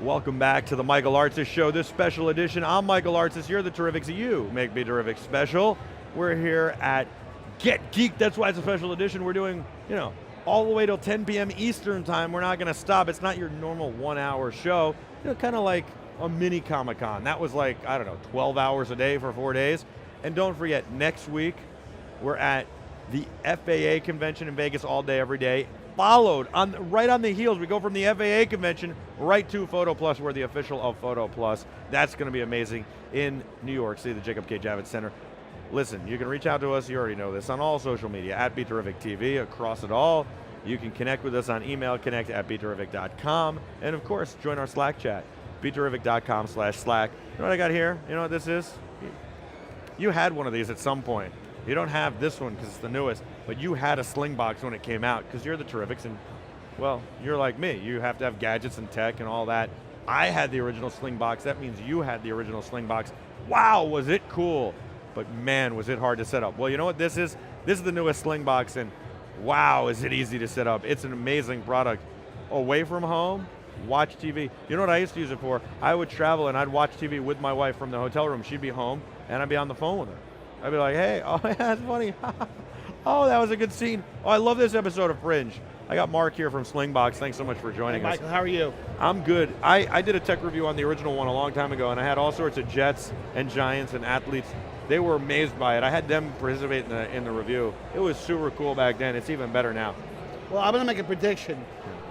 Welcome back to the Michael Artsis Show, this special edition. I'm Michael Artsis. You're the Terrifics. You make me terrific special. We're here at Get Geek. That's why it's a special edition. We're doing, all the way till 10 p.m. Eastern time. We're not going to stop. It's not your normal 1 hour show. Kind of like a mini Comic-Con. That was like, 12 hours a day for 4 days. And don't forget, next week, we're at the FAA convention in Vegas all day, every day. Followed, right on the heels, we go from the FAA convention right to Photo Plus. We're the official of Photo Plus. That's going to be amazing in New York City, the Jacob K. Javits Center. Listen, you can reach out to us, you already know this, on all social media, at BeTerricTV, across it all. You can connect with us on email, connect@BeTerrific.com. And of course, join our Slack chat, BeTerrific.com/Slack. You know what I got here? You know what this is? You had one of these at some point. You don't have this one because it's the newest, but you had a Slingbox when it came out because you're the Terrifics and, well, you're like me. You have to have gadgets and tech and all that. I had the original Slingbox. That means you had the original Slingbox. Wow, was it cool. But man, was it hard to set up. Well, you know what this is? This is the newest Slingbox, and wow, is it easy to set up. It's an amazing product. Away from home, watch TV. You know what I used to use it for? I would travel and I'd watch TV with my wife from the hotel room. She'd be home, and I'd be on the phone with her. I'd be like, hey, oh, that's funny. Oh, that was a good scene. Oh, I love this episode of Fringe. I got Mark here from Slingbox. Thanks so much for joining us. Michael, how are you? I'm good. I did a tech review on the original one a long time ago, and I had all sorts of Jets and Giants and athletes. They were amazed by it. I had them participate in the review. It was super cool back then. It's even better now. Well, I'm going to make a prediction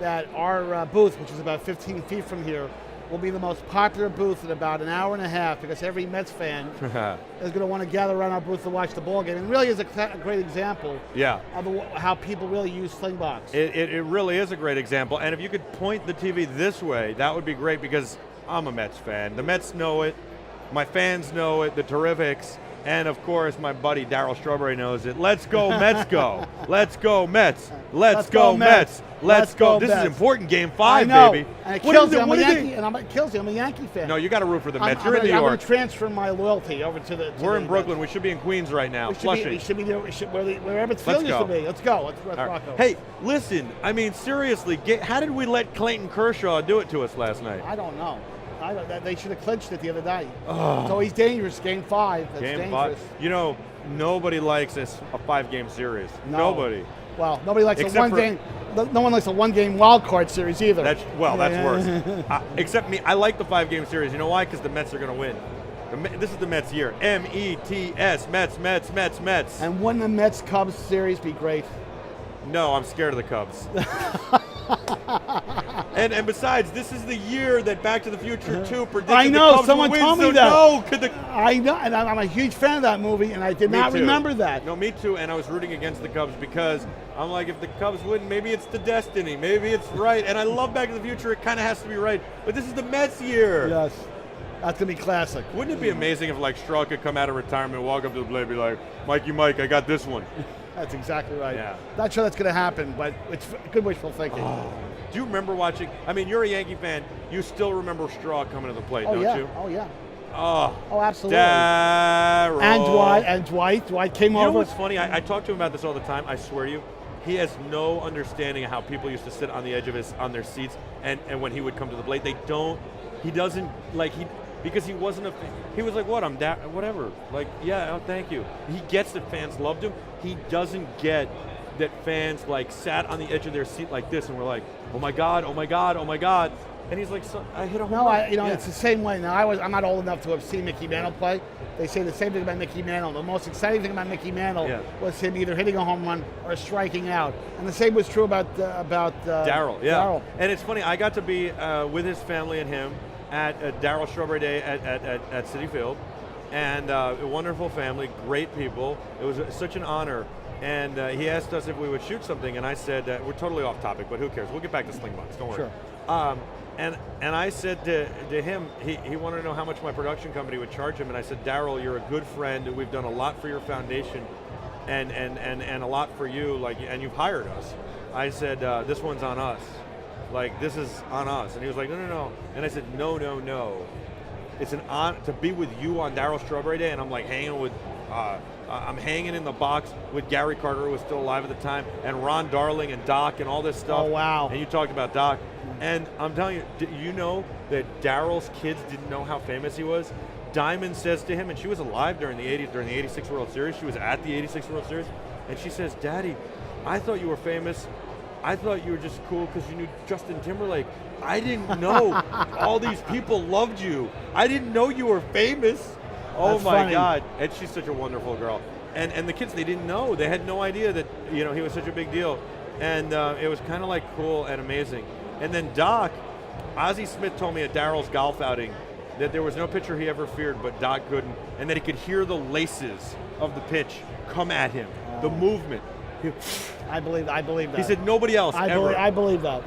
that our booth, which is about 15 feet from here, will be the most popular booth in about an hour and a half because every Mets fan is going to want to gather around our booth to watch the ball game. And it really is a great example of how people really use Slingbox. It really is a great example. And if you could point the TV this way, that would be great because I'm a Mets fan. The Mets know it. My fans know it, the Terrifics. And of course, my buddy Darryl Strawberry knows it. Let's go Mets go. Let's go Mets. Let's go Mets. Let's go. This is important, Game 5, baby. And it kills me. I'm a Yankee, and it kills me. I'm a Yankee fan. No, you got to root for the Mets. You're in New York. I'm going to transfer my loyalty over to the. We're in Brooklyn. We should be in Queens right now. We should be there. Where Emmett Field used to be. Let's go. Let's rock over. Hey, listen. I mean, seriously, how did we let Clayton Kershaw do it to us last night? I don't know. They should have clinched it the other night. Oh. It's always dangerous. Game 5. That's dangerous. 5. Nobody likes a 5-game series. No. Nobody. Well, nobody likes a one-game. No one likes a one-game wild card series either. That's worse. Except me. I like the 5-game series. You know why? Because the Mets are going to win. This is the Mets year. M-E-T-S. Mets, Mets, Mets, Mets. And wouldn't the Mets-Cubs series be great? No, I'm scared of the Cubs. And besides, this is the year that Back to the Future 2 predicted I know, the Cubs someone would told win, me that. I know, and I'm a huge fan of that movie, and I did not remember that. No, me too, and I was rooting against the Cubs because I'm like, if the Cubs win, maybe it's the destiny, maybe it's right, and I love Back to the Future, it kind of has to be right, but this is the Mets year. Yes, that's going to be classic. Wouldn't it be amazing if like Straw could come out of retirement, walk up to the plate, and be like, Mikey Mike, I got this one. That's exactly right. Yeah. Not sure that's going to happen, but it's good wishful thinking. Oh. Do you remember watching? I mean, you're a Yankee fan. You still remember Straw coming to the plate, don't you? Oh, yeah. Oh, absolutely. Darryl. And Dwight. Dwight came over. You know what's funny? I talk to him about this all the time. I swear to you. He has no understanding of how people used to sit on the edge of on their seats, and when he would come to the plate, because he wasn't a fan. He was like, what, whatever. Like, yeah, oh, thank you. He gets that fans loved him. He doesn't get that fans like sat on the edge of their seat like this and were like, oh my God, oh my God, oh my God. And he's like, I hit a home run. It's the same way. Now, I'm not old enough to have seen Mickey Mantle play. They say the same thing about Mickey Mantle. The most exciting thing about Mickey Mantle was him either hitting a home run or striking out. And the same was true about Darryl. Yeah. Darryl. And it's funny, I got to be with his family and him at Darryl Strawberry Day at Citi Field. And a wonderful family, great people. It was such an honor. And he asked us if we would shoot something, and I said, we're totally off topic, but who cares? We'll get back to Slingbox, don't worry. Sure. And I said to him, he wanted to know how much my production company would charge him, and I said, Darryl, you're a good friend, and we've done a lot for your foundation, and a lot for you, and you've hired us. I said, this one's on us. Like, this is on us. And he was like, no. And I said, no. It's an honor to be with you on Darryl Strawberry Day, and I'm like hanging with I'm hanging in the box with Gary Carter, who was still alive at the time, and Ron Darling and Doc and all this stuff. Oh, wow. And you talked about Doc. And I'm telling you, you know that Daryl's kids didn't know how famous he was? Diamond says to him, and she was alive during the 80s, during the 86 World Series. She was at the 86 World Series. And she says, Daddy, I thought you were famous. I thought you were just cool because you knew Justin Timberlake. I didn't know all these people loved you. I didn't know you were famous. Oh That's my funny. God. And she's such a wonderful girl. And the kids, they didn't know. They had no idea that, you know, he was such a big deal. And it was kind of like cool and amazing. And then Doc, Ozzie Smith told me at Daryl's golf outing that there was no pitcher he ever feared, but Doc couldn't, and that he could hear the laces of the pitch come at him, the movement. I believe that. He said nobody else ever. I believe that.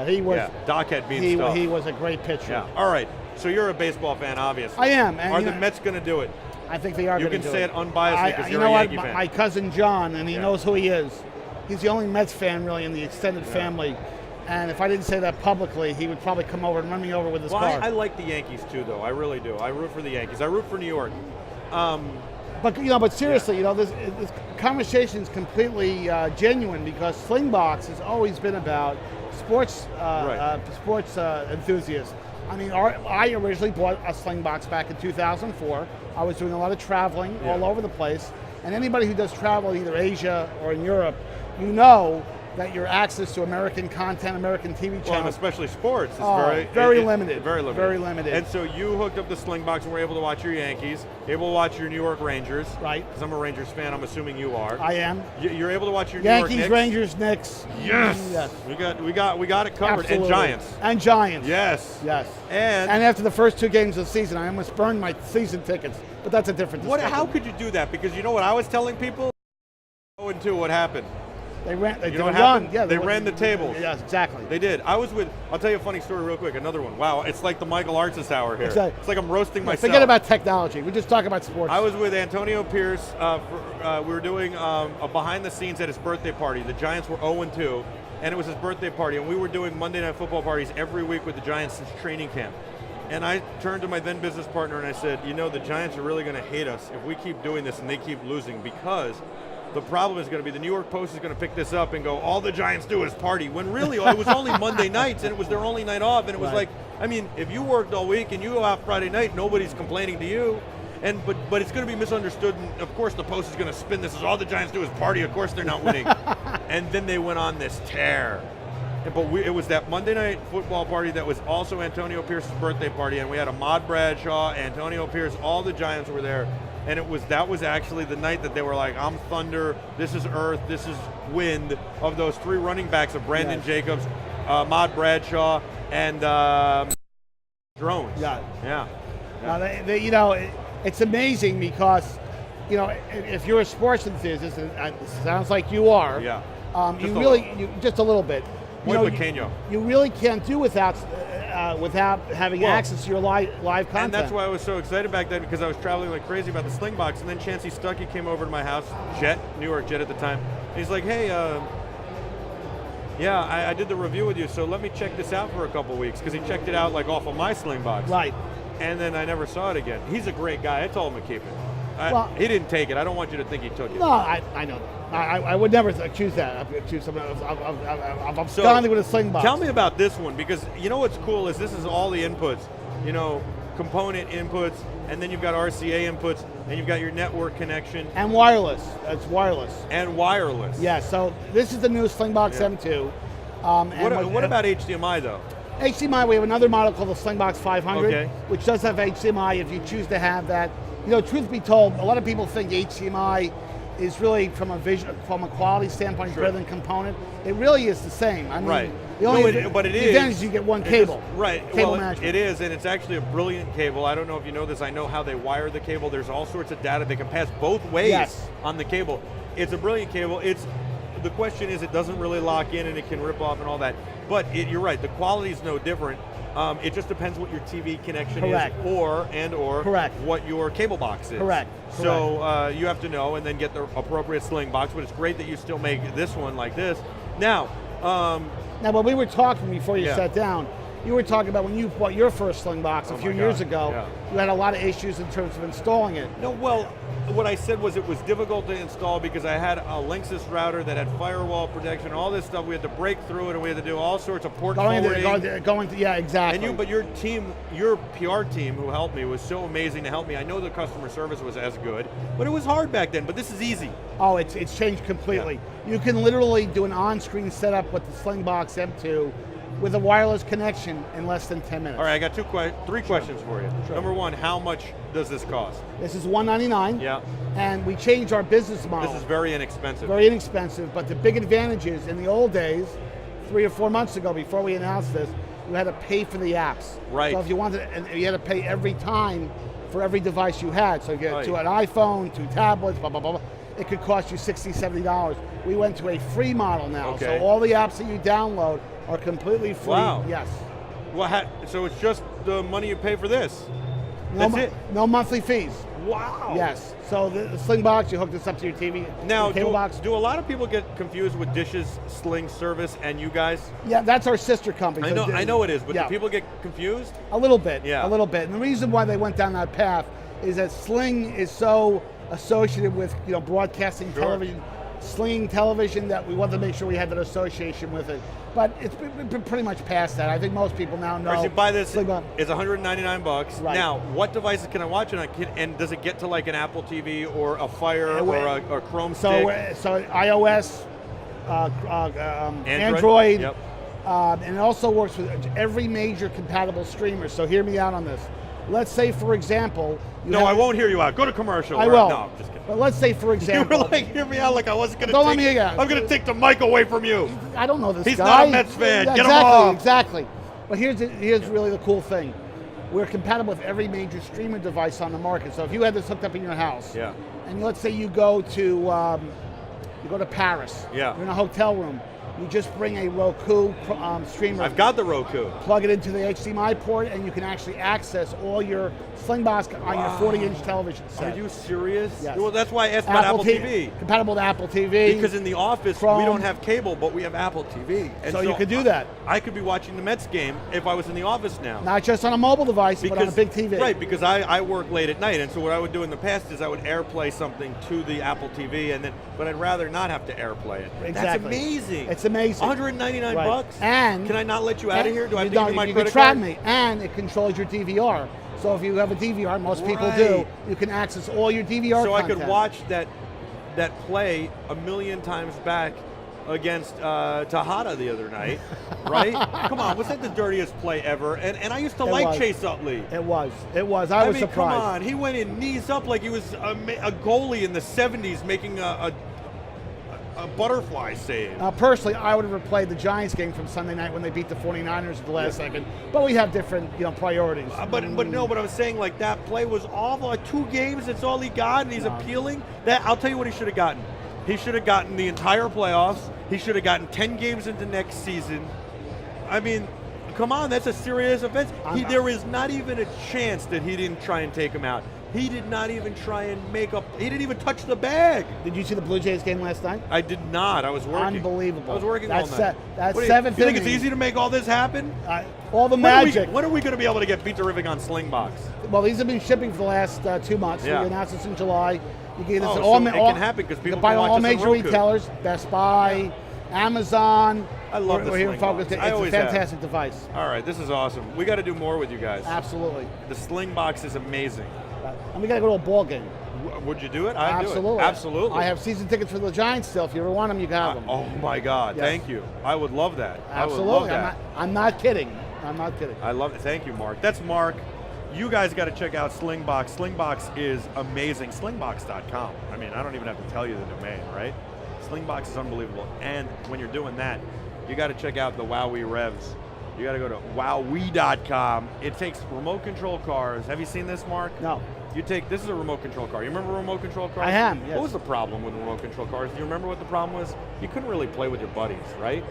He was. Yeah, Doc had mean stuff. He was a great pitcher. Yeah. All right. So you're a baseball fan, obviously. I am. And Are the Mets going to do it? I think they are You going to do can say it unbiasedly because you you're know a what? Yankee fan. My cousin John, and he Yeah. knows who he is. He's the only Mets fan really in the extended family. And if I didn't say that publicly, he would probably come over and run me over with his Well, car. I like the Yankees too, though. I really do. I root for the Yankees. I root for New York. But seriously, this conversation is completely genuine because Slingbox has always been about sports enthusiasts. I mean, I originally bought a Slingbox back in 2004. I was doing a lot of traveling all over the place, and anybody who does travel, either Asia or in Europe, you know that your access to American content, American TV channels, Well, and especially sports, is very limited. Very limited. Very limited. And so you hooked up the Slingbox and were able to watch your Yankees, able to watch your New York Rangers. Right. Because I'm a Rangers fan, I'm assuming you are. I am. You're able to watch your Yankees, New York Knicks. Rangers, Knicks. Yes. Yes. We got it covered. Absolutely. And Giants. And Giants. Yes. Yes. And after the first 2 games of the season, I almost burned my season tickets. But that's a different discussion. how could you do that? Because you know what I was telling people? 0-2, what happened? They ran. They You did know a what run. happened? Yeah, They ran the tables. Yes, exactly. They did. I'll tell you a funny story real quick, another one. Wow, it's like the Michael Artsis hour here. Exactly. It's like I'm roasting myself. Forget about technology. We just talk about sports. I was with Antonio Pierce. We were doing a behind the scenes at his birthday party. The Giants were 0-2, and it was his birthday party, and we were doing Monday Night Football parties every week with the Giants since training camp. And I turned to my then business partner and I said, the Giants are really going to hate us if we keep doing this and they keep losing, because the problem is going to be the New York Post is going to pick this up and go, all the Giants do is party, when really it was only Monday nights and it was their only night off, and it was Right. like, I mean, if you worked all week and you go out Friday night, nobody's complaining to you. But it's going to be misunderstood, and of course the Post is going to spin this as all the Giants do is party, of course they're not winning. And then they went on this tear. But it was that Monday Night Football party that was also Antonio Pierce's birthday party, and we had Ahmad Bradshaw, Antonio Pierce, all the Giants were there. And that was actually the night that they were like, I'm thunder, this is earth, this is wind, of those 3 running backs of Brandon Yes. Jacobs, Ahmad Bradshaw, and Drones. Yeah. Yeah. It's amazing because, if you're a sports enthusiast, and it sounds like you are. Yeah. Just a little bit. Muy pequeño. You really can't do without having access to your live content. And that's why I was so excited back then, because I was traveling like crazy about the Slingbox, and then Chancey Stuckey came over to my house, New York Jet at the time, and he's like, hey, I did the review with you, so let me check this out for a couple weeks, because he checked it out like off of my Slingbox. Right. And then I never saw it again. He's a great guy. I told him to keep it. He didn't take it. I don't want you to think he took it. No, I know that. I would never accuse that. Accuse someone of So, absconding with a Slingbox. Tell me about this one, because you know what's cool is this is all the inputs. Component inputs, and then you've got RCA inputs, and you've got your network connection. And wireless. It's wireless. And wireless. Yeah, so this is the new Slingbox M2. What about HDMI though? HDMI, we have another model called the Slingbox 500, Okay. which does have HDMI if you choose to have that. Truth be told, a lot of people think HDMI is really, from a quality standpoint, is Sure. better than component. It really is the same. I mean, Right. The only But it the is. advantage is you get one cable. Right. Cable Well, management. it is, and it's actually a brilliant cable. I don't know if you know this. I know how they wire the cable. There's all sorts of data. They can pass both ways Yes. on the cable. It's a brilliant cable. The question is, it doesn't really lock in, and it can rip off and all that. But you're right. The quality is no different. It just depends what your TV connection Correct. is, or Correct. what your cable box is. Correct. So you have to know, and then get the appropriate Slingbox. But it's great that you still make this one like this. Now. Now, when we were talking before you Yeah. sat down, You were talking about when you bought your first Slingbox a Oh few my years God, ago, yeah. you had a lot of issues in terms of installing it. No, well, what I said was it was difficult to install because I had a Linksys router that had firewall protection, all this stuff. We had to break through it, and we had to do all sorts of port forwarding. Yeah, exactly. But your team, your PR team who helped me was so amazing to help me. I know the customer service was as good, but it was hard back then, but this is easy. Oh, it's changed completely. You can literally do an on-screen setup with the Slingbox M2 with a wireless connection in less than 10 minutes. All right, I got three questions for you. Sure. Number one, how much does this cost? This is $199. Yeah. And we changed our business model. This is very inexpensive. Very inexpensive, but the big advantage is in the old days, 3 or 4 months ago before we announced this, you had to pay for the apps. Right. So if you wanted, and you had to pay every time for every device you had. So you get Right. to an iPhone, 2 tablets, blah, blah, blah, blah. It could cost you $60, $70. We went to a free model now. Okay. So all the apps that you download are completely free. Wow. Yes. Well, so it's just the money you pay for this? That's it? No monthly fees. Wow. Yes. So the Slingbox, you hook this up to your TV, Now, your cable box. do a lot of people get confused with Dish's Sling service and you guys? Yeah, that's our sister company. I know it is, but yeah. do people get confused? A little bit, Yeah. a little bit. And the reason why they went down that path is that Sling is so associated with broadcasting Sure. television, slinging television, that we wanted to make sure we had that association with it. But it's been pretty much past that. I think most people now know. Or so you buy this, Slingbox. it's $199. Right. Now, what devices can I watch it on? And does it get to like an Apple TV or a Fire or a Chrome stick? So iOS, Android, Yep. And it also works with every major compatible streamer. So hear me out on this. Let's say, for example, No, I won't hear you out. Go to commercial. I or- will. No, I'm just kidding. But let's say, for You example, were like, hear me out like I wasn't going to Don't let me hear you out. I'm going to take the mic away from you. I don't know this He's guy. not a Mets fan. Yeah, Get him exactly, off. Exactly. But here's really the cool thing. We're compatible with every major streaming device on the market. So if you had this hooked up in your house, Yeah. and let's say you go to Paris, Yeah. you're in a hotel room, you just bring a Roku streamer, I've got the Roku. plug it into the HDMI port, and you can actually access all your Slingbox on your 40-inch television set. Are you serious? Yes. Well, that's why I asked about Apple TV. Compatible to Apple TV. Because in the office, Chrome. we don't have cable, but we have Apple TV. And So you could do that. I could be watching the Mets game if I was in the office now. Not just on a mobile device, but on a big TV. Right, because I work late at night, and so what I would do in the past is I would AirPlay something to the Apple TV, but I'd rather not have to AirPlay it. Exactly. That's amazing. It's amazing. $199 Right. bucks? And can I not let you out of here? Do I have to give you my you credit can trap card? me, and it controls your DVR. So if you have a DVR, most people Right. do, you can access all your DVR So content. I could watch that play a million times back against Tejada the other night, right? Come on, was that the dirtiest play ever? And I used to like was. Chase Utley. It was. I was mean, surprised. come on, he went in knees up like he was a goalie in the 70s making a butterfly save. Personally, I would have replayed the Giants game from Sunday night when they beat the 49ers at the last second. But we have different, priorities. But I was saying like that play was awful. Like 2 games, that's all he got, and he's appealing. That I'll tell you what he should have gotten. He should have gotten the entire playoffs. He should have gotten 10 games into next season. I mean, come on, that's a serious offense. There is not even a chance that he didn't try and take him out. He did not even try and he didn't even touch the bag. Did you see the Blue Jays game last night? I did not. I was working. Unbelievable. I was working That's all night. That's What do seventh you think inning. it's easy to make all this happen? All the When magic. are we going to be able to get Beat Terrific on Slingbox? Well, these have been shipping for the last 2 months. Yeah. We announced this in July. You can get this Oh, at so all, it can happen 'cause you people can buy can watch all this on major Roku. retailers, Best Buy, Amazon. I love the We're here Slingbox. focused. It's I a always have. fantastic device. All right, this is awesome. We got to do more with you guys. Absolutely. The Slingbox is amazing. And we got to go to a ball game. Would you do it? I'd Absolutely. do it. Absolutely. I have season tickets for the Giants still. If you ever want them, you can have them. Oh my God! Yes. Thank you. I would love that. Absolutely. I would love that. I'm not kidding. I'm not kidding. I love it. Thank you, Mark. That's Mark. You guys got to check out Slingbox. Slingbox is amazing. Slingbox.com. I mean, I don't even have to tell you the domain, right? Slingbox is unbelievable. And when you're doing that, you got to check out the WowWee Revs. You got to go to wowwee.com. It takes remote control cars. Have you seen this, Mark? No. This is a remote control car. You remember remote control cars? I am, yes. What was the problem with remote control cars? Do you remember what the problem was? You couldn't really play with your buddies, right?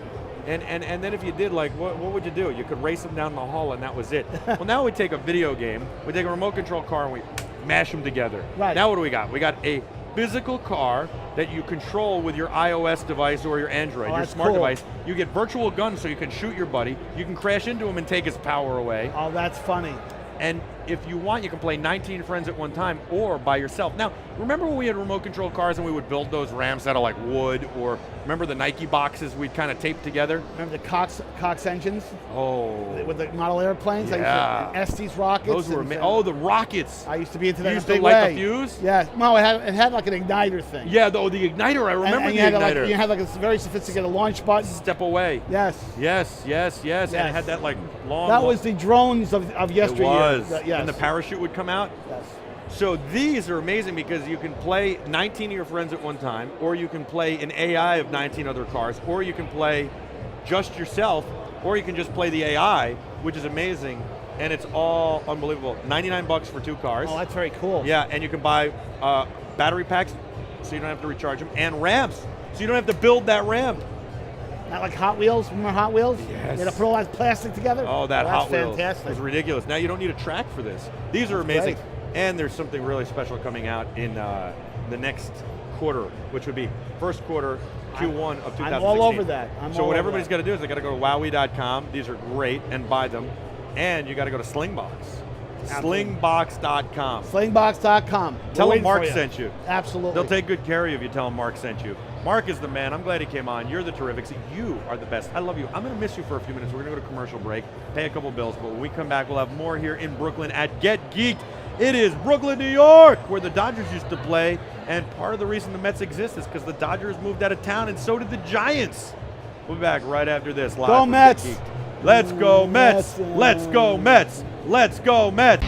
And then if you did, like, what would you do? You could race them down the hall and that was it. Well, now we take a video game, we take a remote control car and we mash them together. Right. Now what do we got? We got a physical car that you control with your iOS device or your Android, Oh, your that's smart cool. device. You get virtual guns so you can shoot your buddy. You can crash into him and take his power away. Oh, that's funny. And if you want, you can play 19 friends at one time or by yourself. Now, remember when we had remote control cars and we would build those ramps out of like wood, or remember the Nike boxes we'd kind of tape together? Remember the Cox engines Oh. with the model airplanes? Yeah. Estes rockets. Those were, oh, the rockets. I used to be into that You in a used to big light way. the fuse? Yeah, no, it had like an igniter thing. Yeah, the igniter, I remember and the you had igniter. you had like a very sophisticated launch button. Step away. Yes. Yes, and it had that like long. That was the drones of It yesteryear. was. Yes. And the parachute would come out. Yes. So these are amazing because you can play 19 of your friends at one time, or you can play an AI of 19 other cars, or you can play just yourself, or you can just play the AI, which is amazing, and it's all unbelievable. 99 bucks for 2 cars. Oh, that's very cool. Yeah, and you can buy battery packs so you don't have to recharge them, and ramps, so you don't have to build that ramp. Not like Hot Wheels. Remember Hot Wheels? Yes. You had to put all that plastic together. Oh, that that's Hot Wheels fantastic. is ridiculous. Now you don't need a track for this. These are amazing. great. And there's something really special coming out in the next quarter, which would be first quarter Q1 of 2016. I'm all over that. So what everybody's got to do is they got to go to wowie.com. These are great, and buy them. And you got to go to Slingbox. Absolutely. Slingbox.com. Slingbox.com. Tell We're them waiting Mark for you. sent you. Absolutely. They'll take good care of you if you tell them Mark sent you. Mark is the man. I'm glad he came on. You're the Terrifics. You are the best. I love you. I'm going to miss you for a few minutes. We're going to go to commercial break, pay a couple bills, but when we come back, we'll have more here in Brooklyn at Get Geeked. It is Brooklyn, New York, where the Dodgers used to play, and part of the reason the Mets exist is because the Dodgers moved out of town, and so did the Giants. We'll be back right after this. Live Go from Mets. Get Geeked. Let's go Mets. Let's go Mets. Let's go Mets.